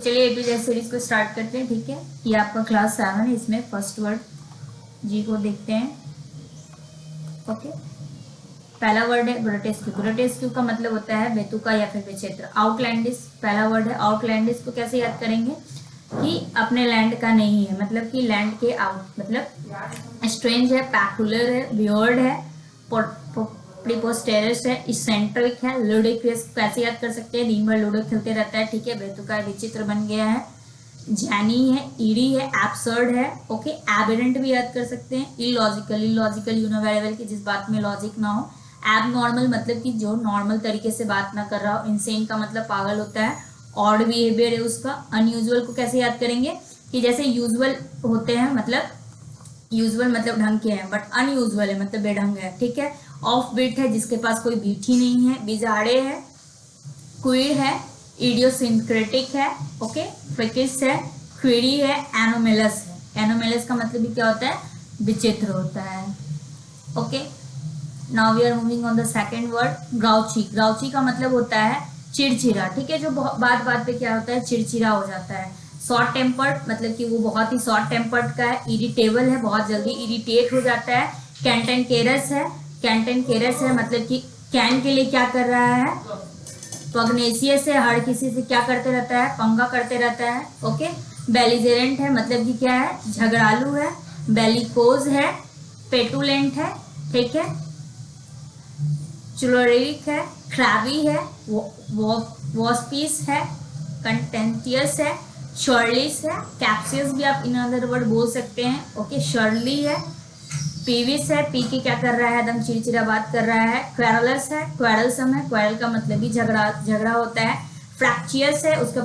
चलिए ए to Z series को start करते हैं। ठीक है, ये आपका क्लास 7 है। इसमें फर्स्ट वर्ड जी को देखते हैं। ओके, पहला वर्ड है ग्रोटेस्क्यू। ग्रोटेस्क्यू का मतलब होता है बेतुका या फिर विचित्र। आउटलैंडिश पहला वर्ड है। आउटलैंडिश को कैसे याद करेंगे कि अपने लैंड का नहीं है, मतलब कि लैंड के आउट, मतलब स्ट्रेंज है, पैकुलर है, वियर्ड है, प्रीपोस्टेरस है, इसेंट्रिक है। लूडिक्रस कैसे याद कर सकते हैं, दिन भर लूडो खेलते रहता है। ठीक है, बेतुका विचित्र बन गया है। जैनी है, ईडी है, एब्सर्ड है। ओके, एबरेंट भी याद कर सकते हैं। Illogical, illogical you know very well कि जिस बात में लॉजिक ना हो। एब नॉर्मल मतलब कि जो नॉर्मल तरीके से बात ना कर रहा हो। इनसेन का मतलब पागल होता है। ऑड बिहेवियर है उसका। अनयूजुअल को कैसे याद करेंगे कि जैसे यूजुअल होते हैं, मतलब यूजुअल मतलब ढंग के हैं, बट अनयूजुअल है मतलब बेढंग है। ठीक है, ऑफ बीट है जिसके पास कोई बीट ही नहीं है। बिजाड़े है, क्वीर है, इडियोसिंक्रेटिक है। ओके, फ्रिकिस है, क्वीरी है, एनोमेलस है। एनोमेलस का मतलब भी क्या होता है, विचित्र होता है। Okay, now we are moving on the second word grouchy. Grouchy का मतलब होता है चिड़चिड़ा। ठीक है, जो बात बात पे क्या होता है, चिड़चिड़ा हो जाता है। शॉर्ट टेम्पर्ड मतलब कि वो बहुत ही शॉर्ट टेम्पर्ड का है। इरिटेबल है, बहुत जल्दी इरिटेट हो जाता है। कैंटेनकेरस है। कैंटेनकेरस है मतलब कि कैन के लिए क्या कर रहा है, पग्नेशियस है, हर किसी से क्या करते रहता है, पंगा करते रहता है। ओके, बेलिजेरेंट है मतलब कि क्या है, झगड़ालू है। बेलिकोज है, पेटुलेंट है। ठीक है, चुलोरिक है, क्रैबी है, वॉस्पीस है, कंटेंटियस है, शर्लिस है, कैप्सियस भी आप इन अदर वर्ड बोल सकते हैं। ओके, शर्ली है, पीविस है, पी के क्या कर रहा है, एकदम चिड़चिड़ा बात कर रहा है। क्वेरलस है, क्वेरलसम है, क्वेरल का मतलब भी झगड़ा झगड़ा होता है। फ्रैक्चियस है, उसका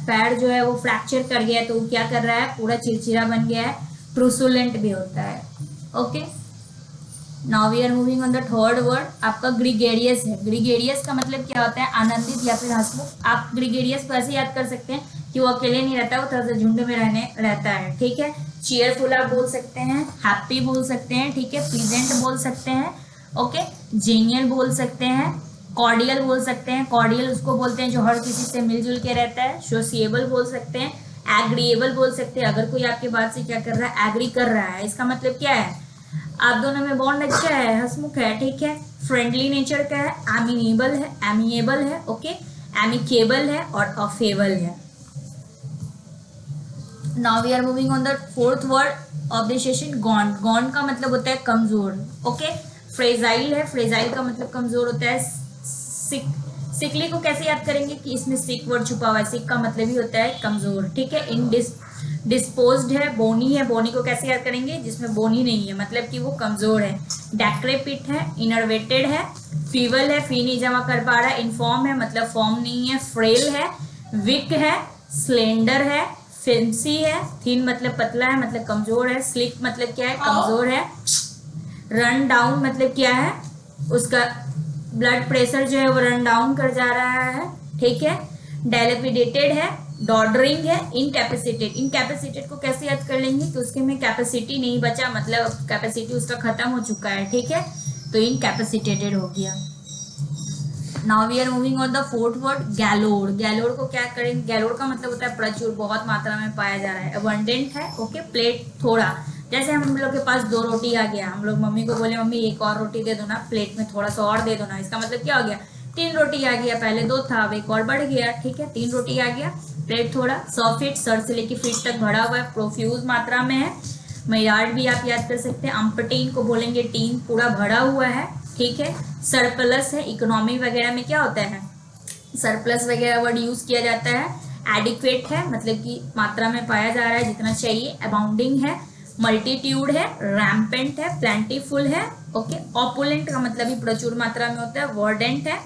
पैर जो है वो फ्रैक्चर कर गया है तो वो क्या कर रहा है, पूरा चिड़चिड़ा बन गया है। ट्रूसुलेंट भी होता है। Okay, now we are moving on the third word आपका ग्रीगेरियस है। ग्रीगेरियस का मतलब क्या होता है, आनंदित या फिर हंसमुख। आप ग्रीगेरियस को ऐसे याद कर सकते हैं कि वो अकेले नहीं रहता, वो थोड़ा सा झुंड में रहता है। ठीक है, चीयरफुल आप बोल सकते हैं, हैप्पी बोल सकते हैं। ठीक है, प्लीजेंट बोल सकते हैं। ओके, जेनियल बोल सकते हैं, कॉर्डियल बोल सकते हैं। कॉर्डियल उसको बोलते हैं जो हर किसी से मिलजुल के रहता है। सोशिएबल बोल सकते हैं, एग्रीएबल बोल सकते हैं। अगर कोई आपकी बात से क्या कर रहा है, एग्री कर रहा है, इसका मतलब क्या है, आप दोनों में बॉन्ड अच्छा है, हंसमुख है। ठीक है, फ्रेंडली नेचर का है, एमिएबल है। ओके, एमिकेबल है और अफेबल है। Now we are moving on the fourth word of the session gaunt. Gaunt का मतलब होता है कमजोर। ओके, फ्रेजाइल है, फ्रेजाइल का मतलब कमजोर होता है। सिक, सिकली को कैसे याद करेंगे कि इसमें सिक वर्ड छुपा हुआ है। सिक का मतलब ही होता है कमजोर। ठीक है, डिस्पोज्ड है, बोनी है। बोनी को कैसे याद करेंगे, जिसमें बोनी नहीं है, मतलब कि वो कमजोर है। डेक्रेपिट है, इनर्वेटेड है, फीवल है, फी नहीं जमा कर पा रहा है। इनफॉर्म है मतलब फॉर्म नहीं है। फ्रेल है, विक है, स्लेंडर है, फिंसी है, थिन मतलब पतला है, मतलब कमजोर है। स्लिक मतलब क्या है, कमजोर है। रन डाउन मतलब क्या है, उसका ब्लड प्रेशर जो है वो रन डाउन कर जा रहा है। ठीक है, डायलेपिडेटेड है, डॉडरिंग है, इनकैपेसिटेड। इनकैपेसिटेड को कैसे याद कर लेंगे कि उसके में कैपेसिटी नहीं बचा, मतलब कैपेसिटी उसका खत्म हो चुका है। ठीक है, तो इनकैपेसिटेटेड हो गया। Now we are moving on the fourth word गैलोड। गैलोड को क्या करेंगे, गैलोड का मतलब होता है प्रचुर, बहुत मात्रा में पाया जा रहा है। अबंडेंट है। ओके, प्लेट थोड़ा, जैसे हम लोग के पास 2 रोटी आ गया, हम लोग मम्मी को बोले मम्मी एक और रोटी दे दो ना, प्लेट में थोड़ा सा और दे दो ना, इसका मतलब क्या हो गया, 3 रोटी आ गया, पहले 2 था अब एक और बढ़ गया। ठीक है, 3 रोटी आ गया, प्लेट थोड़ा। 100 फीट, सर से लेके फीट तक भरा हुआ है, प्रोफ्यूज मात्रा में है। मैयार्ड भी आप याद कर सकते हैं। अम्पटीन को बोलेंगे टीन, पूरा भरा हुआ है। ठीक है, सरप्लस है, इकोनॉमी वगैरह में क्या होता है, सरप्लस वगैरह वर्ड यूज किया जाता है। एडिक्वेट है मतलब कि मात्रा में पाया जा रहा है, जितना चाहिए। अबाउंडिंग है, मल्टीट्यूड है, रैम्पेंट है, प्लेंटीफुल है। ओके, ऑपुलेंट का मतलब भी प्रचुर मात्रा में होता है। वर्डेंट है,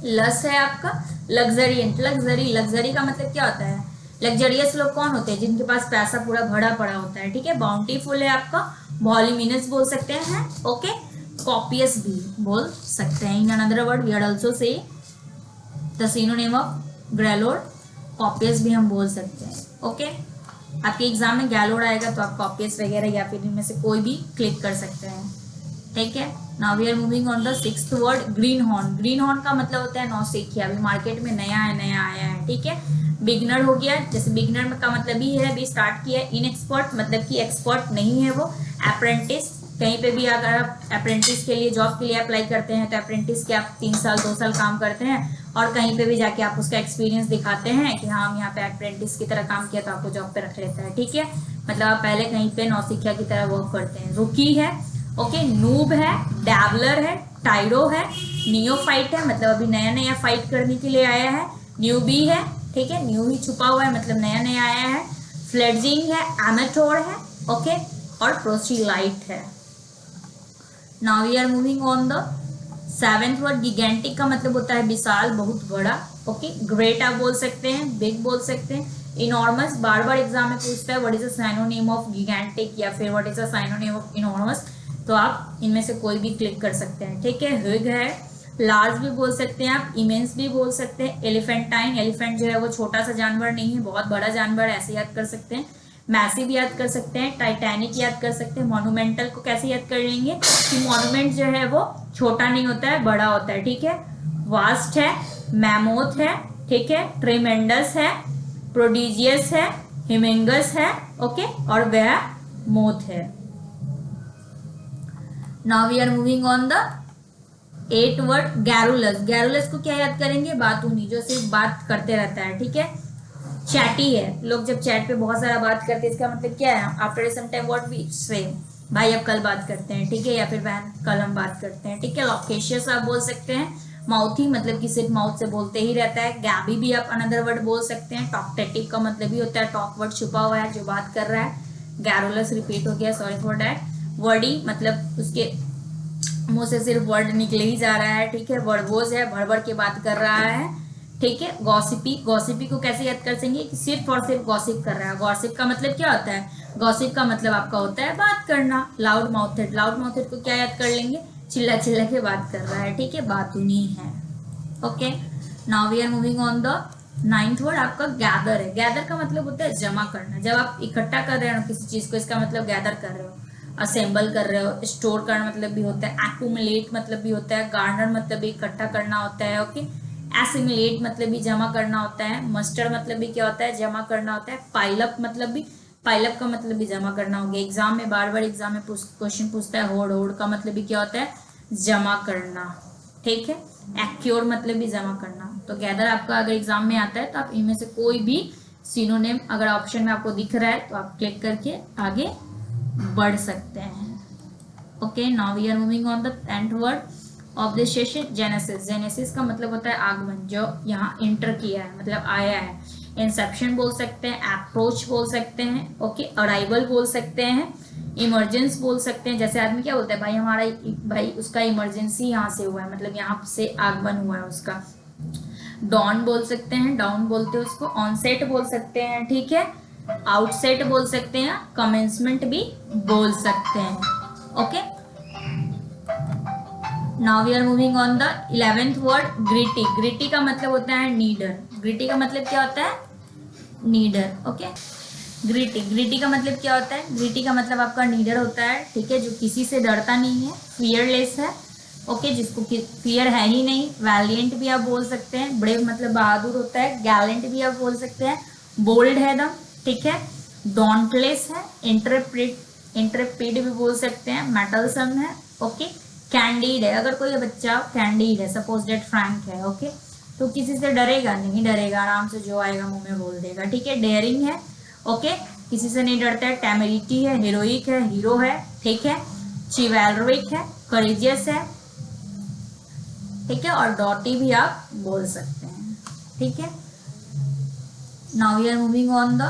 लस है आपका। लग्जरियंट, लग्जरी का मतलब क्या होता है, लग्जरियस लोग कौन होते हैं, जिनके पास पैसा पूरा भरा पड़ा होता है। ठीक है, बाउंटीफुल है आपका। वॉल्यूमिनस बोल सकते हैं। ओके, कॉपियस भी बोल सकते हैं। In another word we are also say the synonym of galore, copious भी हम बोल सकते हैं। ओके, आपके एग्जाम में गैलोड आएगा तो आप कॉपियस वगैरह या फिर इनमें से कोई भी क्लिक कर सकते हैं। ठीक है, now we are moving on the sixth word greenhorn. Greenhorn का मतलब होता है नौसिखिया, अभी मार्केट में नया आया है। ठीक है, बिगनर हो गया, जैसे बिगनर का मतलब ही है, भी स्टार्ट किया। इनएक्सपर्ट मतलब कि एक्सपर्ट नहीं है वो। अप्रेंटिस, कहीं पे भी अगर आप अप्रेंटिस के लिए जॉब के लिए अप्लाई करते हैं तो अप्रेंटिस के आप 3 साल 2 साल काम करते हैं और कहीं पे भी जाके आप उसका एक्सपीरियंस दिखाते हैं कि हाँ हम यहाँ पे अप्रेंटिस की तरह काम किया, तो आपको जॉब पे रख लेता है। ठीक है, मतलब आप पहले कहीं पे नौसिखिया की तरह वर्क करते हैं। रुकी है, ओके, नूब है, डैबलर है, टाइरो है, नियोफाइट है मतलब अभी नया नया फाइट करने के लिए आया है, न्यूबी है, ठीक है, न्यू ही छुपा हुआ है मतलब नया नया आया है, फ्लेडजिंग है, एमेटोर है, ओके, और प्रोसीलाइट है। Now we are moving on the 7th word. Gigantic का मतलब होता है विशाल, बहुत बड़ा, ओके। ग्रेट आप बोल सकते हैं, बिग बोल सकते हैं। इनॉर्मस, बार बार एग्जाम में पूछता है what is a synonym of gigantic या फिर what is a synonym of enormous, तो आप इनमें से कोई भी क्लिक कर सकते हैं। ठीक है, ह्यूग है, लार्ज भी बोल सकते हैं आप, इमेंस भी बोल सकते हैं। एलिफेंटाइन, एलिफेंट जो है वो छोटा सा जानवर नहीं है, बहुत बड़ा जानवर, ऐसे याद कर सकते हैं। मैसिव याद कर सकते हैं, टाइटैनिक याद कर सकते हैं। मॉन्यूमेंटल को कैसे याद कर लेंगे कि मॉन्यूमेंट जो है वो छोटा नहीं होता है, बड़ा होता है। ठीक है, वास्ट है, मैमोथ है, ठीक है, ट्रेमेंडस है, प्रोडिजियस है, हिमेंगस है, ओके, और वह मोथ है। Now we are moving on the 8th word. Garrulous, garrulous को क्या याद करेंगे, बातूनी, जो सिर्फ बात करते रहता है। ठीक है, चैटी है, लोग जब चैट पे बहुत सारा बात करते हैं इसका मतलब क्या है, after some time what we say, भाई अब कल बात करते हैं, ठीक है, या फिर बहन कल हम बात करते हैं। ठीक है, लॉकेशियस आप बोल सकते हैं, माउथी मतलब कि सिर्फ माउथ से बोलते ही रहता है। गैबी भी आप अनदर वर्ड बोल सकते हैं। टॉकटेटिव का मतलब ही होता है टॉक वर्ड, छुपा हुआ है जो बात कर रहा है। गैरुलस रिपीट हो गया, सॉरी फॉर डैट। वर्डी मतलब उसके मुंह से सिर्फ वर्ड निकले ही जा रहा है। ठीक है, वर्बोज है, भड़ के बात कर रहा है। ठीक है, गॉसिपी, गॉसिपी को कैसे याद कर सकेंगे कि सिर्फ और सिर्फ गॉसिप कर रहा है। गॉसिप का मतलब क्या होता है, गॉसिप का मतलब आपका होता है बात करना। लाउड माउथेड, लाउड माउथेड को क्या याद कर लेंगे, चिल्ला चिल्ला के बात कर रहा है। ठीक है, बातूनी है। Okay, now we are moving on the 9th word. आपका गैदर है। गैदर का मतलब होता है जमा करना, जब आप इकट्ठा कर रहे हो किसी चीज को, इसका मतलब गैदर कर रहे हो, असेंबल कर रहे हो। स्टोर करना मतलब भी होता है, एक्यूमुलेट मतलब भी होता है, गार्नर मतलब भी इकट्ठा करना होता है। ओके, एसिमुलेट मतलब भी जमा करना होता है, मस्टर मतलब भी क्या होता है, जमा करना होता है। पाइलअप मतलब भी, पाइलअप का मतलब भी जमा करना हो गया। एग्जाम में बार बार एग्जाम में क्वेश्चन पूछता है होड़, होड़ का मतलब भी क्या होता है, जमा करना। ठीक है, एक्योर मतलब भी जमा करना। तो गैदर आपका अगर एग्जाम में आता है तो आप इनमें से कोई भी सिनोनिम अगर ऑप्शन में आपको दिख रहा है तो आप क्लिक करके आगे बढ़ सकते हैं। Okay, now we are moving on the 10th word of this session. Genesis, genesis का मतलब होता है आगमन, जो यहाँ इंटर किया है मतलब आया है। इंसेप्शन बोल सकते हैं, अप्रोच बोल सकते हैं, ओके, अराइवल बोल सकते हैं, इमरजेंस बोल सकते हैं। जैसे आदमी क्या बोलता है, भाई हमारा, भाई उसका इमरजेंसी यहाँ से हुआ है, मतलब यहाँ से आगमन हुआ है उसका। डॉन बोल सकते हैं, डाउन बोलते हैं उसको। ऑनसेट बोल सकते हैं, ठीक है, आउटसेट बोल सकते हैं, कमेंसमेंट भी बोल सकते हैं। Okay, now we are moving on the 11th word. Gritty, gritty का मतलब होता है नीडर। ग्रिटी का मतलब क्या होता है, नीडर। ओके, ग्रिटी, ग्रिटी का मतलब क्या होता है, ग्रिटी का मतलब आपका नीडर होता है। ठीक है, जो किसी से डरता नहीं है, फियरलेस है। ओके, जिसको फियर है ही नहीं। वैलिएंट भी आप बोल सकते हैं, ब्रेव मतलब बहादुर होता है। गैलेंट भी आप बोल सकते हैं, बोल्ड है एकदम। ठीक है, डॉन्टलेस है, इंटरप्रेड भी बोल सकते हैं, मेटलसम है। ओके, कैंडीड है, अगर कोई बच्चा कैंडीड है, सपोज डेट फ्रैंक है, ओके, तो किसी से डरेगा नहीं, डरेगा, आराम से जो आएगा मुंह में बोल देगा। ठीक है, डेयरिंग है, ओके, किसी से नहीं डरता है। टेमेरिटी है, हीरोइक है, हीरो है। ठीक है, चिवैलरिक है, करेजियस है। ठीक है, और डॉटी भी आप बोल सकते हैं। ठीक है, now we are moving on the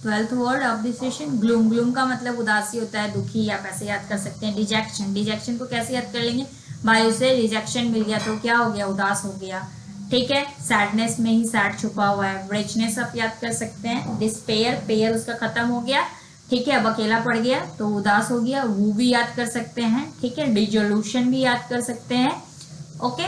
12th word of this session. Gloom, gloom का मतलब उदासी होता है, दुखी, आप ऐसे याद कर सकते हैं। डिजेक्शन, डिजेक्शन को कैसे याद कर लेंगे, भाई उसे रिजेक्शन मिल गया तो क्या हो गया, उदास हो गया। ठीक है, सैडनेस में ही सैड छुपा हुआ है। रिचनेस आप याद कर सकते हैं। डिस्पेयर, पेयर उसका खत्म हो गया। ठीक है, अब अकेला पड़ गया तो उदास हो गया, वो भी याद कर सकते हैं। ठीक है, डिजोल्यूशन भी याद कर सकते हैं। ओके,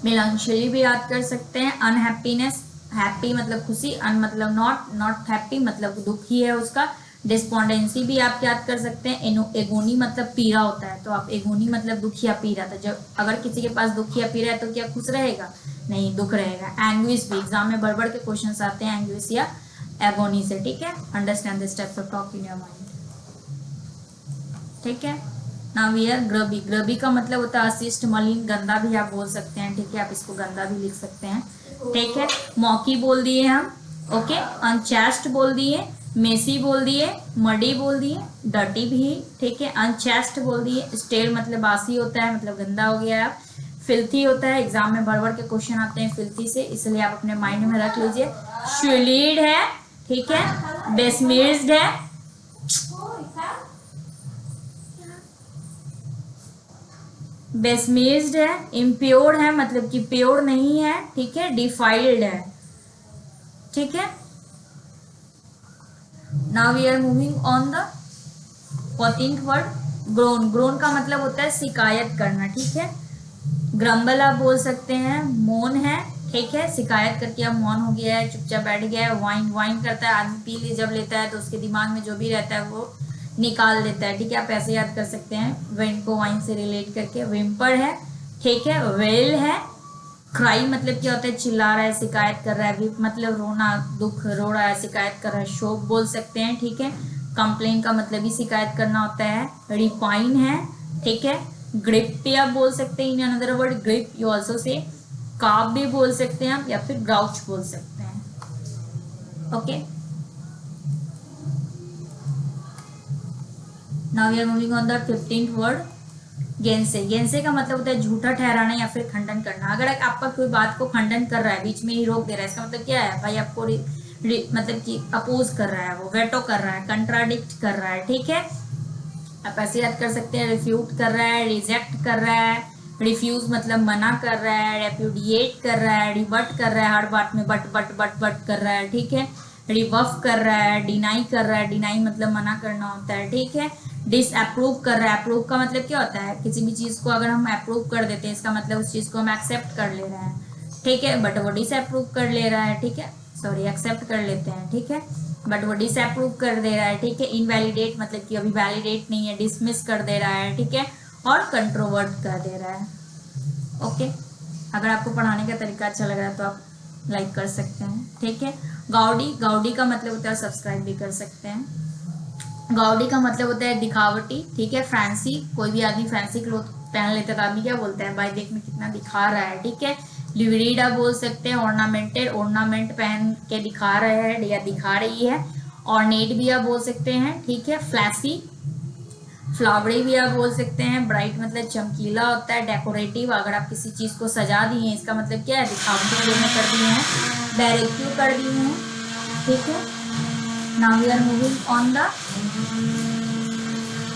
मेलांचोली भी याद कर सकते हैं। अनहैप्पीनेस, हैप्पी मतलब खुशी, अन मतलब नॉट, नॉट हैप्पी मतलब दुखी है उसका। डिस्पोंडेंसी भी आप याद कर सकते हैं। एगोनी मतलब पीरा होता है, तो आप एगोनी मतलब दुख या पीरा, तो जब अगर किसी के पास दुख या पीरा है तो क्या खुश रहेगा, नहीं, दुख रहेगा। एंग्विश भी एग्जाम में बढ़ के क्वेश्चंस आते हैं एंग्विश या एगोनी से, ठीक है। Understand this type of talk in your mind, ठीक है। नाउ हियर ग्रबी, ग्रबी का मतलब होता है अशिष्ट, मलिन, गंदा भी आप बोल सकते हैं, ठीक है। आप इसको गंदा भी लिख सकते हैं, ठीक है। मॉकी बोल दिए हम, ओके। अनचेस्ट बोल दिए, मेसी बोल दिए, मडी बोल दिए, डर्टी भी, ठीक है। अनचेस्ट बोल दिए, स्टेल मतलब बासी होता है, मतलब गंदा हो गया। फिल्थी होता है, एग्जाम में भर के क्वेश्चन आते हैं फिल्थी से, इसलिए आप अपने माइंड में रख लीजिए। श्वेलीड है, ठीक है। बेस्मिर्स्ड है, बेस्मिर्स्ड है। इम्प्योर है मतलब कि प्योर नहीं है, ठीक है। डिफाइल्ड है, ठीक है। Now we are moving on the 14th word, groan. Groan का मतलब होता है शिकायत करना, ठीक है। ग्रम्बल आप बोल सकते हैं, मौन है, ठीक है। शिकायत करके अब मौन हो गया है, चुपचाप बैठ गया है। वाइन, वाइन करता है आदमी, पी ले जब लेता है तो उसके दिमाग में जो भी रहता है वो निकाल देता है, ठीक है। आप ऐसे याद कर सकते हैं वेन को वाइन से रिलेट करके। विम्पर है, ठीक है। वेल है। क्राई मतलब क्या होता है, चिल्ला रहा है, शिकायत कर रहा है। विप मतलब रोना, दुख, रो रहा है, शिकायत कर रहा है, शोक बोल सकते हैं, ठीक है। कंप्लेन का मतलब भी शिकायत करना होता है। रिपाइन है, ठीक है। ग्रिप भी आप बोल सकते हैं, in another word grip you also say. काब भी बोल सकते हैं आप, या फिर ग्राउच बोल सकते हैं, okay. Now we are moving on the 15th word, gainsay. Gainsay का मतलब होता है झूठा ठहराना या फिर खंडन करना। अगर आपका कोई बात को खंडन कर रहा है, बीच में ही रोक दे रहा है, इसका मतलब क्या है भाई, आपको मतलब कि अपोज कर रहा है, वो वेटो कर रहा है, कंट्राडिक्ट कर रहा है, ठीक है। आप ऐसे याद कर सकते हैं, रिफ्यूट कर रहा है, रिजेक्ट कर रहा है। रिफ्यूज मतलब मना कर रहा है, रेप्यूडिएट कर रहा है, रिबट कर रहा है, हर बात में बट बट बट बट कर रहा है, ठीक है। रिबफ कर रहा है, डिनाई कर रहा है, डिनाई मतलब मना करना होता है, ठीक है। डिसअप्रूव कर रहा है, अप्रूव का मतलब क्या होता है, किसी भी चीज को अगर हम अप्रूव कर देते हैं, इसका मतलब उस चीज को हम एक्सेप्ट कर ले रहे हैं, ठीक है। बट वो डिसअप्रूव कर ले रहा है, ठीक है, सॉरी एक्सेप्ट कर लेते हैं, ठीक है, बट वो डिसअप्रूव कर दे रहा है, ठीक है। इनवैलिडेट मतलब कि अभी वैलिडेट नहीं है, डिसमिस कर दे रहा है, ठीक है। और कंट्रोवर्ट कर दे रहा है, ओके। अगर आपको पढ़ाने का तरीका अच्छा लग रहा है तो आप लाइक कर सकते हैं, ठीक है। गाउडी, गाउडी का मतलब होता है, सब्सक्राइब भी कर सकते हैं। गाउडी का मतलब होता है दिखावटी, ठीक है। फैंसी, कोई भी आदमी फैंसी क्लोथ पहन लेता है तो आदमी क्या बोलता है, भाई देखने कितना दिखा रहा है, ठीक है। लिवरीडा बोल सकते हैं, ऑर्नामेंटेड, ऑर्नामेंट पहन के दिखा रहे हैं या दिखा रही है। ऑर्नेट भी आप बोल सकते हैं, ठीक है। फ्लैसी, फ्लावरी भी आप बोल सकते हैं। ब्राइट मतलब चमकीला होता है। डेकोरेटिव, अगर आप किसी चीज को सजा दिए इसका मतलब क्या है, दिखावटी वे में कर दिए हैं, डायरेक्टिव कर दिए हैं, ठीक है। Now we are moving on the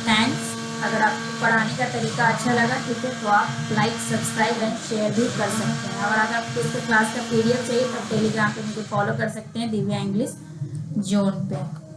thanks. अगर आपको पढ़ाने का तरीका अच्छा लगा, ठीक है, तो आप लाइक, सब्सक्राइब एंड शेयर भी कर सकते हैं। और अगर आपको इसके क्लास का PDF चाहिए तो टेलीग्राम पे मुझे फॉलो कर सकते हैं, दिव्या इंग्लिश जोन पे।